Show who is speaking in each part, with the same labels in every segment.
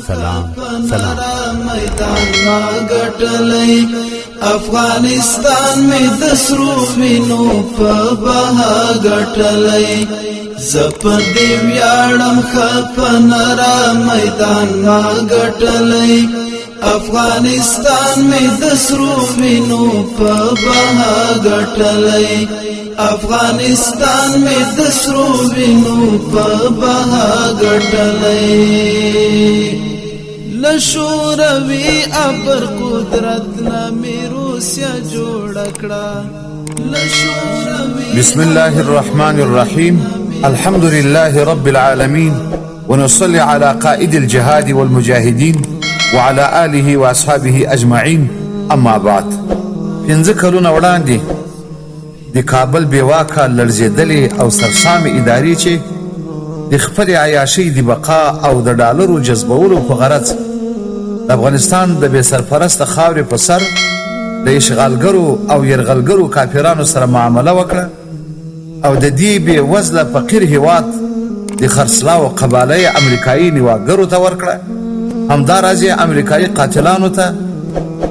Speaker 1: سلام
Speaker 2: میدان ما ګټلې افغانستان می د سرو وینو په بها ګټلې زپ دی ویاړم خپنرا میدان ما ګټلې افغانستان می د سرو وینو په بها ګټلې افغانستان می د سرو وینو په بها ګټلې لشوروي ابر قدرت نامي روسيا جوړ کړه
Speaker 1: بسم الله الرحمن الرحيم الحمد لله رب العالمين ونصلي على قائد الجهاد والمجاهدين وعلى آله وأصحابه أجمعين أما بعد پنځه کلونه وړاندې د کابل بیواکه لړزېدلې او سرسامې ادارې چې د خپلې عیاشۍ د بقا او د ډالرو جذبولو په غرض د افغانستان د بې سرپرسته خاورې په سر د اشغالګرو او یرغلګرو کافرانو سره معامله وکړه او د دې بې وزله فقیر هیواد د خرڅلاو قباله امریکایي نیواګرو ته ورکړه همداراز یې امریکایي قاتلانو ته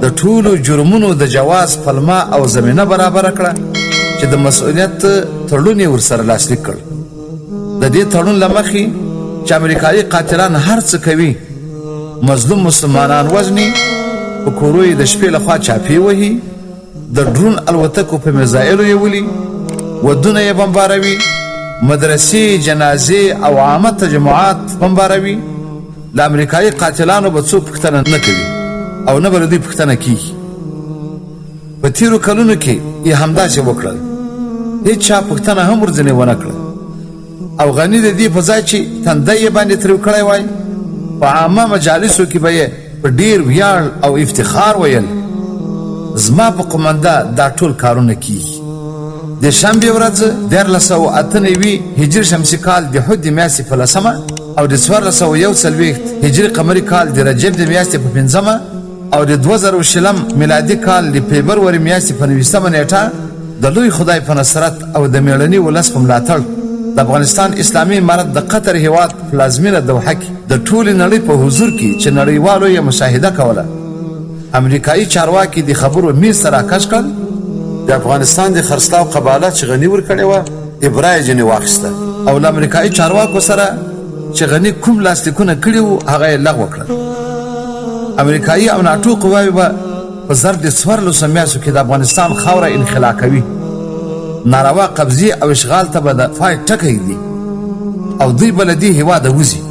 Speaker 1: د ټولو جرمونو د جواز پلمه او زمینه برابره کړه چې د مسؤلیت تړون یې ورسره لاسلیک کړ د دې تړون له مخې چې امریکایي قاتلان هر څه کوي مظلوم مسلمانان وژني په کورو یې د شپې لخوا چاپې وهي د ډرون الوتکو په میزایلو یې ولي ودونه یې بمباروي مدرسې جنازې او عامه تجمعات بمباروي له امریکایي قاتلانو به څوک پوښتنه نه کوي او نه به له دوی پوښتنه کیږي په تیرو کلونو کې یې همداسې وکړل هیڅ چا پوښتنه هم ورځنې ونه کړه او غني د دې په ځای چې تندی یې باندې تریو کړی وای په عامه مجالسو کې به یې په ډېر ویاړ او افتخار ویل زما په قومنده دا ټول کارونه کیږي د شنبې ورځ 1498 هجري شمسي کال د حد میاشتې په 10 او د 1441 هجري قمري کال د رجب د میاشتې په 5 او د 2020 میلادي کال د فبروري میاشتې په 19 نیټه د لوی خدای په نصرت او د میړني ولس په ملاتړ د افغانستان اسلامي امارت د قطر هیواد پلازمینه دوحه کې د ټولې نړۍ په حضور کې چې نړیوالو یې مشاهده کوله امریکایي چارواکي د خبرو میز ته راکش کړل د افغانستان د خرڅلاو قباله چې غني ورکړې وه ابرا یې ځینې واخیسته او له امریکایي چارواکو سره چې غني کوم لاسلیکونه کړي وو هغه یې لغوه کړل امریکایي او ناټو قواوې به په زر د 14 میاشتو کې د افغانستان خاوره انخلا کوي ناروا قبضې او اشغال ته به د فای ټکی دی او دوی به له دې هېواده وځي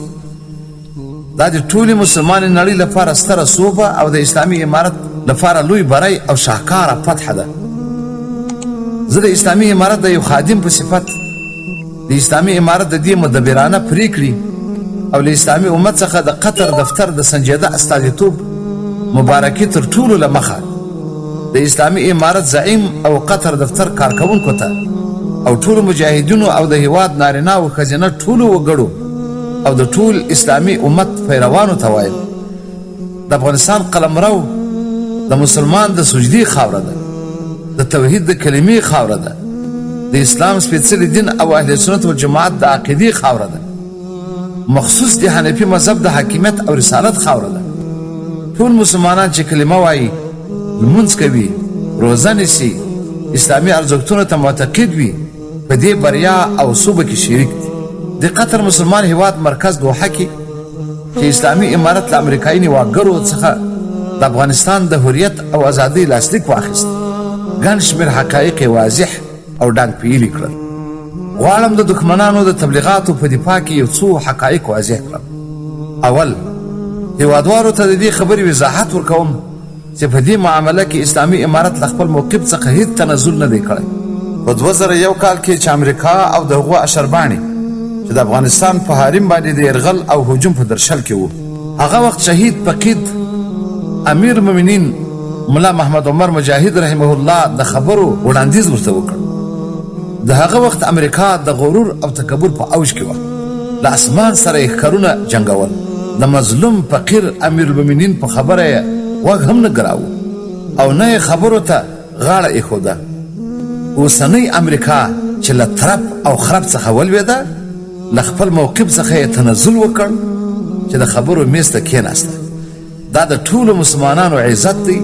Speaker 1: دا د ټولې مسلمانې نړۍ لپاره ستره سوبه او د اسلامي امارت لپاره لوی بری او شاهکاره فتحه ده زه د اسلامي امارت د یو خادم په صفت د اسلامي امارت د دې مدبرانه پریکړې او له اسلامي امت څخه د قطر دفتر د سنجیده استازیتوب مبارکي تر ټولو له مخه د اسلامي امارت زعیم او قطر دفتر کارکوونکو ته او ټولو مجاهدینو او د هیواد نارینه او ښځینه ټولو وګړو او د ټول اسلامي امت پیروانو ته وایم د افغانستان قلمرو د مسلمان د سجدي خاوره ده د توحید د کلمې خاوره ده د اسلام سپېڅلي دین او اهل سنت والجماعت د عقیدې خاوره ده مخصوص د حنفي مذهب د حاکمیت او رسالت خاوره ده ټول مسلمانان چې کلمه وایي لمونځ کوي روزه نیسي اسلامي ارزښتونو ته معتقد وي په دې بریا او صوبه کې شریک دي د قطر مسلمان هیواد مرکز دوحه کې چې اسلامي امارت له امریکایي نیواګرو څخه د افغانستان د حریت او ازادۍ لاسلیک واخیست ګڼ شمېر حقایق واضح او ډاګ پیلي کړل غواړم د دښمنانو د تبلیغاتو په دفاع کې یو څو حقایق واضح کړم اول هیوادوالو ته د دې خبرې وضاحت ورکوم چې په دې معامله کې اسلامي امارت له خپل موقف څخه هیڅ تنزل نه دی کړی په 2001 کال کې چې امریکا او د هغو اشرباڼې چې د افغانستان په حریم باندې د یرغل او هجوم په درشل کې وو هغه وخت شهید فقید امیر المؤمنین ملا محمد عمر مجاهد رحمه الله د خبرو وړاندیز ورته وکړ د هغه وخت امریکا د غرور او تکبر په اوج کې وه له اسمان سره یې ښکرونه جنګول د مظلوم فقیر امیر المؤمنین په خبره یې غوږ هم نه ګراوه او نه یې خبرو ته غاړه ایښوده اوسنۍ امریکا چې له طرف او خراب څخه ولوېده له خپل موقف څخه یې تنزل وکړ چې د خبرو میز ته کېناسته. دا د ټولو مسلمانانو عزت دی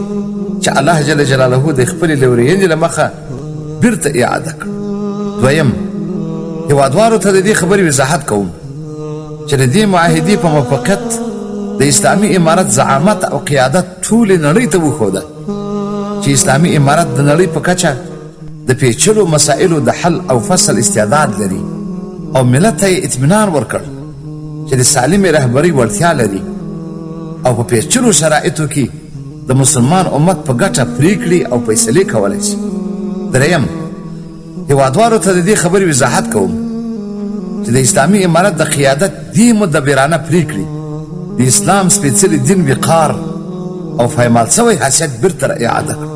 Speaker 1: چې الله جل جلاله د خپلې لورینې له مخه بیرته اعاده کړ. دویم، هیوادوالو ته د دې خبرې وضاحت کوم چې د دې معاهدې په موافقت د اسلامي امارت زعامت او قیادت ټولې نړۍ ته وښوده چې اسلامي امارت د نړۍ په کچه د پیچلو مسائلو د حل او فصل استعداد لري او ملت ته یې اطمینان ورکړ چې د سالمې رهبرۍ وړتیا لري او په پیچلو شرایطو کې د مسلمان امت په ګټه پریکړې او فیصلې کولی شي. دریم، هیوادوالو ته د دې خبرې وضاحت کوم چې د اسلامي امارت د قیادت دې مدبرانه پریکړې د اسلام سپېڅلي دین وقار او پایمال شوی حیثیت بیرته اعاده کړ.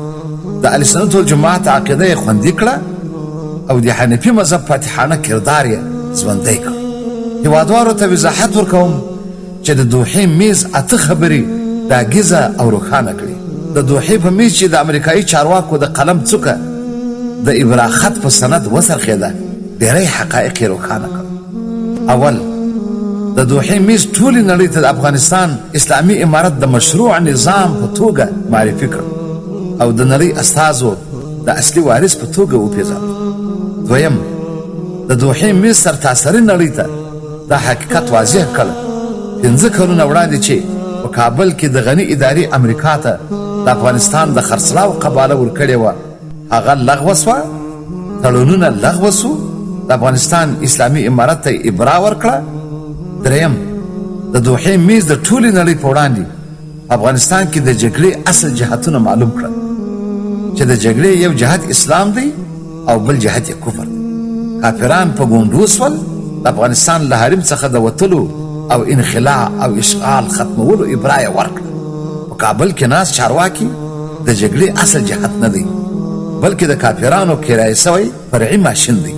Speaker 1: د اهل سنت والجماعت عقیده یې خوندي کړه او د حنفي مذهب فاتحانه کردار یې ژوندی کړ. هیوادوالو ته وضاحت ورکوم چې د دوحې میز اته خبرې ډاګیزه او روښانه کړي. د دوحې په میز چې د امریکایي چارواکو د قلم څوکه د ابراخت په سند وڅرخېده، ډېری حقایق یې روښانه کړ. اول، د دوحې میز ټولې نړۍ ته د افغانستان اسلامي امارت د مشروع نظام په توګه معرفي کړ او د نړۍ استازو د اصلي وارث په توګه وپېژاند. دویم، د دوحې میز سرتاسري نړۍ ته دا حقیقت واضح کړ 5 کلونه وړاندې چې په کابل کې د غني ادارې امریکا ته د افغانستان د خرڅلاو قباله ورکړې وه، هغه لغوه سوه، تړونونه لغوه سو، د افغانستان اسلامي امارت ته یې ابرا ورکړه. دریم، د دوحې میز د ټولې نړۍ په وړاندې افغانستان کې د جګړې اصل جهتونه معلوم کړل چې د جګړې یو جهت اسلام دی او بل جهت یې کفر دی. کافران په ګونډو سول، د افغانستان له حریم څخه د وتلو او انخلاع او اشغال ختمولو ابرا یې ورکړه. په کابل کې ناست چارواکي د جګړې اصل جهت نه دی بلکې د کافرانو کرایه سوی فرعي ماشین دی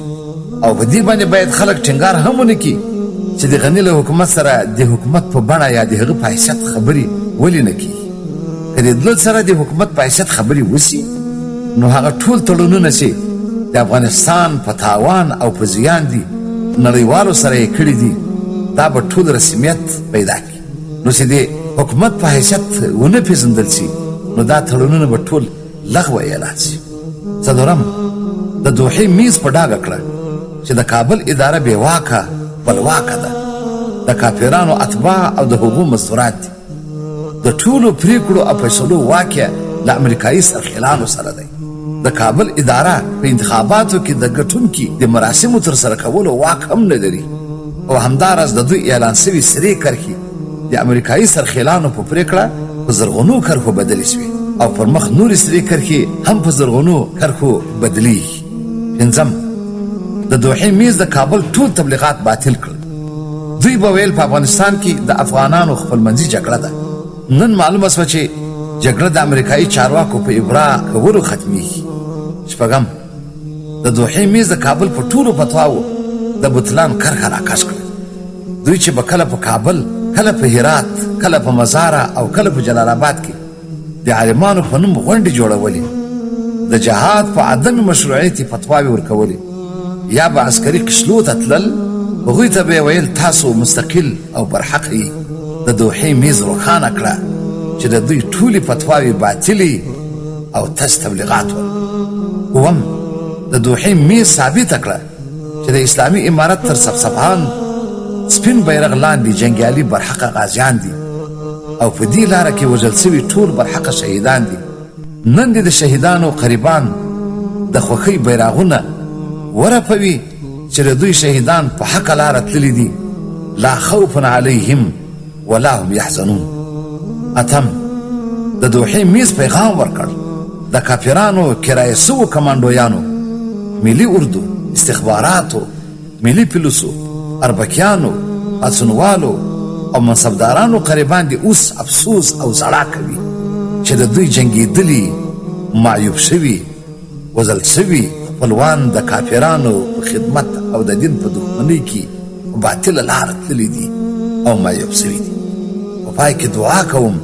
Speaker 1: او په دې باندې باید خلک ټینګار هم ونه کړي چې د غني له حکومت سره د حکومت په بڼه یا د هغه په حیثیت خبرې ولې نه کېږي. که د دولت سره د حکومت په حیثیت خبرې وسي نو هغه ټول تړونونه چې د افغانستان په تاوان او په زیان دي نړیوالو سره یې کړي دي دا به ټول رسمیت پیدا کړي. نو چې د حکومت په حیثیت ونه پېژندل شي نو دا تړونونه به ټول لغوه اعلان شي. څلورم، د دوحې میز په ډاګه کړه چې د کابل اداره بې واکه بلواکه ده، د کافرانو اتباع او د هغو مزدورات دي. د ټولو پریکړو او فیصلو واک یې له امریکایي سرخیلانو سره دی. د کابل اداره په انتخاباتو کې د ګټونکي د مراسمو ترسره کولو واک هم نه لري او همداراز د دوی اعلان سوي سرې کرښې د امریکایي سرخیلانو په پریکړه په زرغونو کرښو بدلې شوې او پر مخ نورې سرې کرښې هم په زرغونو کرښو بدلېږي. پنځم، د دوحې میز د کابل ټول تبلیغات باطل کړل. دوی به ویل په افغانستان کې د افغانانو خپلمنځي جګړه ده. نن معلومه شوه چې جګړه د امریکایي چارواکو په ابرا کولو ختمیږي. شپږم، د دوحې میز د کابل په ټولو فتواو د بطلان کرښه راکش کړه. دوی چې به کله په کابل، کله په هرات، کله په مزاره او کله په جلال آباد کې د عالمانو په نوم غونډې جوړولې، د جهاد په عدم مشروعیت فتواوې ورکولې، یا به عسکري قشلو ته تلل، هغوی ته به یې ویل تاسو مستقل او برحق یې. د دوحې میز روښانه کړه چې د دوی ټولې فتواوې باطلې او تش تبلیغات ول. اووم، د دوحې میز ثابته کړه چې د اسلامي امارت تر سبسبان سپین بیرغ لاندې جنګیالي برحقه غازیان دي او په دې لاره کې وژل سوي ټول برحقه شهیدان دي. نن دې د شهیدانو قریبان د خوښۍ بیرغونه ورپوي چې د دوی شهیدان په حقه لاره تللي دي. لا خوف علیهم ولا هم یحزنون. اتم، د دوحې میز پیغام ورکړ د کافرانو کرایه سوو کمانډویانو، ملي اردو، استخباراتو، ملي پولیسو، اربکیانو، پاڅونوالو او منصبدارانو قریبان دي اوس افسوس او زړه کوي چې د دوی جنګېدلي، معیوب شوي، وژل شوي خپلوان د کافرانو په خدمت او د دین په دښمنۍ کې په باطله لاره تللي دي او معیوب شوي دي. په پای کې دعا کوم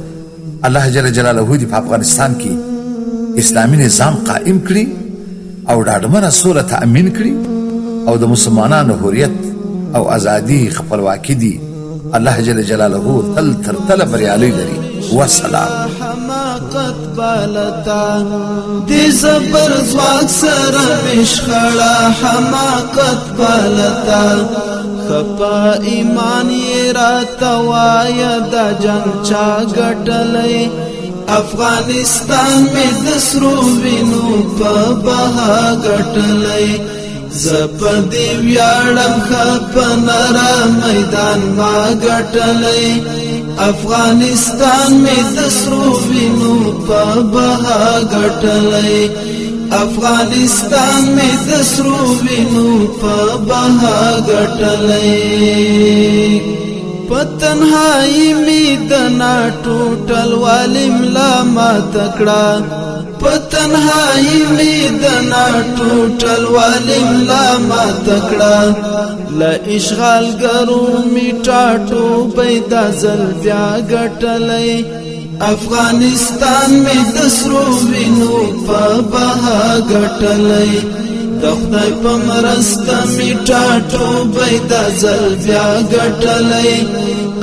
Speaker 1: الله جل جلاله دې په افغانستان کې اسلامي نظام قائم کړي او ډاډمنه سوله تأمین کړي او د مسلمانانو حریت او ازادي خپلواکي دي الله جل جلاله تل تر تل بریالی لري. والسلام.
Speaker 2: حماقت بالتا دی زبر زواک سر مشخڑا حماقت بالتا خپا ایمان یہ راتا وایا دا جنگ چا گٹلئی افغانستان میں دسرو وینو پا بہا گٹلئی زپ دی ویاړم خپ نرا میدان ما گټلئی افغانستان میں دسرو وینو پا بہا گٹلئی افغانستان میں دسرو وینو پا بہا گٹلئی پتنہائی میدنا ٹوٹل والم لاما تکڑا پتنہائی میدنا ٹوٹل والم لاما تکڑا لا اشغال گرو میٹاٹو بیدا زل بیا گٹلئی افغانستان میں دسرو وینو پا بہا گٹلئی دخدای پمرستا میٹاٹو بیدا زل بیا گٹلئی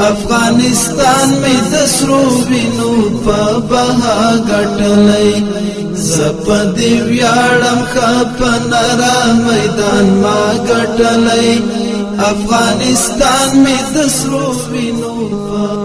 Speaker 2: افغانستان میں دسرو وینو پا بہا گٹلئی زپ دی ویاړم خپ نرا میدان ما گٹلئی افغانستان میں دسرو وینو پا